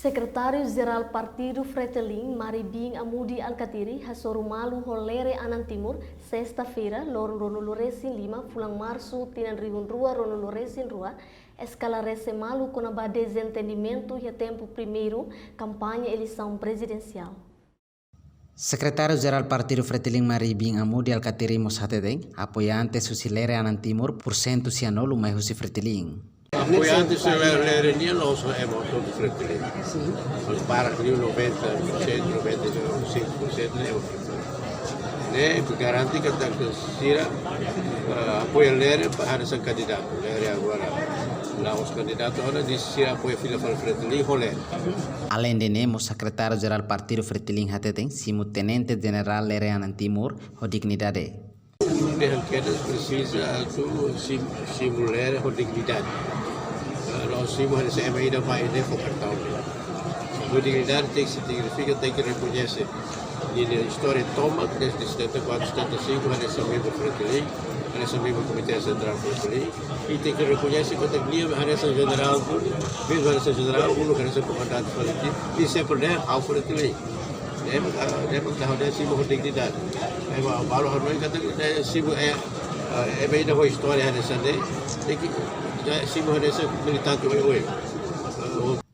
Secretário-Geral Partido Fretilin, Maribing Amudi Alkatiri, Hasorumalu Holere Anan Timur, sexta-feira, Rono Loresin 5, Fulang Março, Tinan Riun Rua, Rono Loresin Rua, escalarece malu com a desentendimento e a tempo primeiro, campanha eleição presidencial. Secretário-Geral Partido Fretilin Maribing Amudi Alkatiri Moshatedeng, apoiante Susilere Anan Timur, por cento Cianolo, mais Husi Fretilin. Apoiantes l'Erenia nós é todo Fretilin. Nós para que 90%, 95% é o Fretilin. Né, garante que a apoia l'Ere para ser candidato. L'Ere agora lá os candidatos agora disse que apoia filha para Fretilin Holé. Além de nemo, secretário-geral Partido Fretilin Hateten, Tenente General Lere Anan Timur, o dignidade. Quedas precisa simular a dignidade. Nós temos essa ainda vai focar a dignidade significa tem que reconhecer a história toma desde 74, 75 nessa mesma Fretilin, nessa mesma Comitê Central Fretilin e tem que reconhecer que a nessa general, mesmo nessa general, nessa comandante Fretilin e sempre ao Fretilin. Dapat tahu simu dignidade. Baru harus kata simu bem da história ada sana. Simu ada militante oi.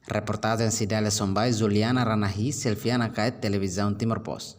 Reportagem Cidade Sombai, Juliana Ranahi, Selfiana Kait, Televisão Timor Post.